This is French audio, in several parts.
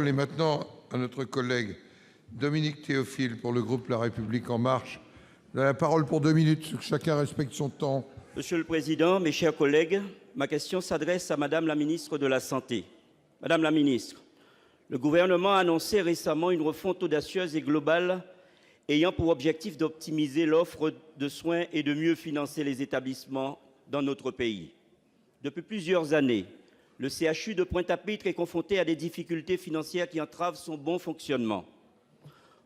Et maintenant à notre collègue Dominique Théophile pour le groupe La République En Marche. Vous avez la parole pour 2 minutes, que chacun respecte son temps. Monsieur le Président, mes chers collègues, ma question s'adresse à Madame la ministre de la Santé. Madame la ministre, le gouvernement a annoncé récemment une refonte audacieuse et globale ayant pour objectif d'optimiser l'offre de soins et de mieux financer les établissements dans notre pays. Depuis plusieurs années, le CHU de Pointe-à-Pitre est confronté à des difficultés financières qui entravent son bon fonctionnement.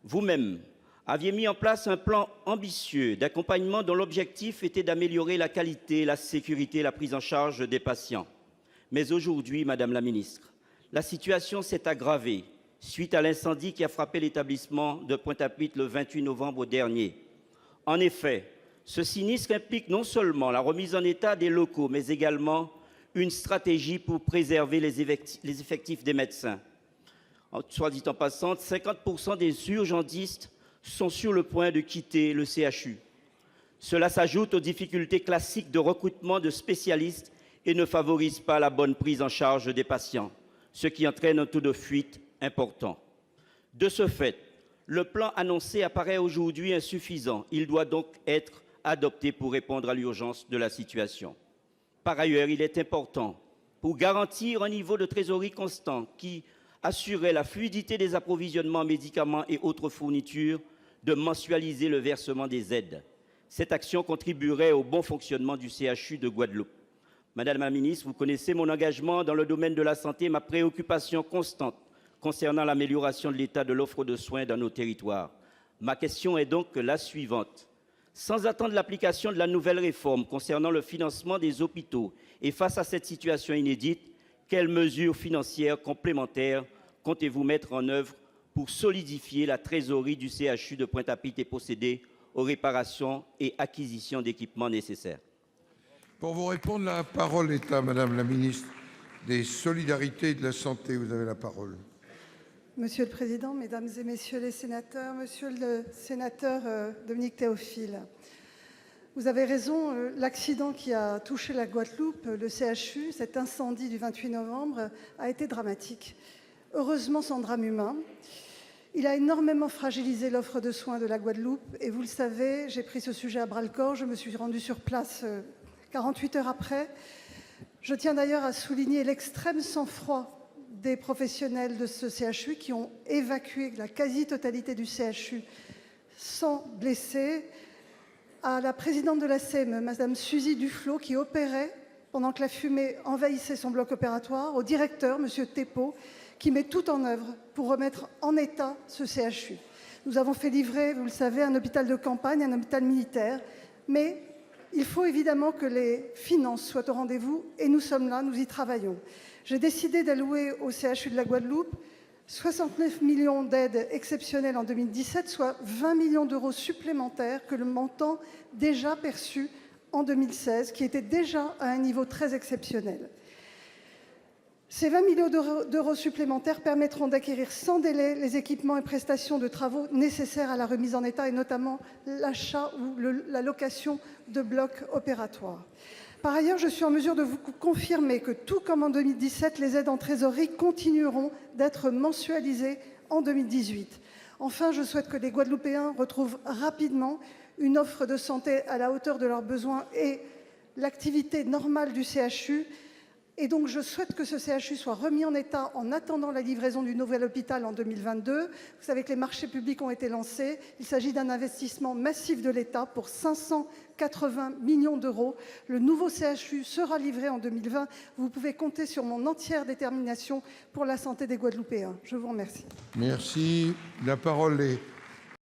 Vous-même aviez mis en place un plan ambitieux d'accompagnement dont l'objectif était d'améliorer la qualité, la sécurité et la prise en charge des patients. Mais aujourd'hui, Madame la ministre, la situation s'est aggravée suite à l'incendie qui a frappé l'établissement de Pointe-à-Pitre le 28 novembre dernier. En effet, ce sinistre implique non seulement la remise en état des locaux, mais également une stratégie pour préserver les effectifs des médecins. Soit dit en passant, 50% des urgentistes sont sur le point de quitter le CHU. Cela s'ajoute aux difficultés classiques de recrutement de spécialistes et ne favorise pas la bonne prise en charge des patients, ce qui entraîne un taux de fuite important. De ce fait, le plan annoncé apparaît aujourd'hui insuffisant. Il doit donc être adopté pour répondre à l'urgence de la situation. Par ailleurs, il est important, pour garantir un niveau de trésorerie constant qui assurerait la fluidité des approvisionnements en médicaments et autres fournitures, de mensualiser le versement des aides. Cette action contribuerait au bon fonctionnement du CHU de Guadeloupe. Madame la ministre, vous connaissez mon engagement dans le domaine de la santé, ma préoccupation constante concernant l'amélioration de l'état de l'offre de soins dans nos territoires. Ma question est donc la suivante. Sans attendre l'application de la nouvelle réforme concernant le financement des hôpitaux et face à cette situation inédite, quelles mesures financières complémentaires comptez-vous mettre en œuvre pour solidifier la trésorerie du CHU de Pointe-à-Pitre et procéder aux réparations et acquisitions d'équipements nécessaires? Pour vous répondre, la parole est à Madame la ministre des Solidarités et de la Santé. Vous avez la parole. Monsieur le Président, Mesdames et Messieurs les sénateurs, Monsieur le sénateur Dominique Théophile, vous avez raison, l'accident qui a touché la Guadeloupe, le CHU, cet incendie du 28 novembre, a été dramatique. Heureusement sans drame humain. Il a énormément fragilisé l'offre de soins de la Guadeloupe et vous le savez, j'ai pris ce sujet à bras-le-corps, je me suis rendue sur place 48 heures après. Je tiens d'ailleurs à souligner l'extrême sang-froid des professionnels de ce CHU qui ont évacué la quasi-totalité du CHU sans blessés, à la présidente de la CME, Madame Suzy Duflot, qui opérait pendant que la fumée envahissait son bloc opératoire, au directeur, Monsieur Thépeau, qui met tout en œuvre pour remettre en état ce CHU. Nous avons fait livrer, vous le savez, un hôpital de campagne, un hôpital militaire, mais il faut évidemment que les finances soient au rendez-vous et nous sommes là, nous y travaillons. J'ai décidé d'allouer au CHU de la Guadeloupe 69 millions d'aides exceptionnelles en 2017, soit 20 millions d'euros supplémentaires que le montant déjà perçu en 2016, qui était déjà à un niveau très exceptionnel. Ces 20 millions d'euros supplémentaires permettront d'acquérir sans délai les équipements et prestations de travaux nécessaires à la remise en état et notamment l'achat ou la location de blocs opératoires. Par ailleurs, je suis en mesure de vous confirmer que, tout comme en 2017, les aides en trésorerie continueront d'être mensualisées en 2018. Enfin, je souhaite que les Guadeloupéens retrouvent rapidement une offre de santé à la hauteur de leurs besoins et l'activité normale du CHU. Et donc, je souhaite que ce CHU soit remis en état en attendant la livraison du nouvel hôpital en 2022. Vous savez que les marchés publics ont été lancés. Il s'agit d'un investissement massif de l'État pour 580 millions d'euros. Le nouveau CHU sera livré en 2020. Vous pouvez compter sur mon entière détermination pour la santé des Guadeloupéens. Je vous remercie. Merci. La parole est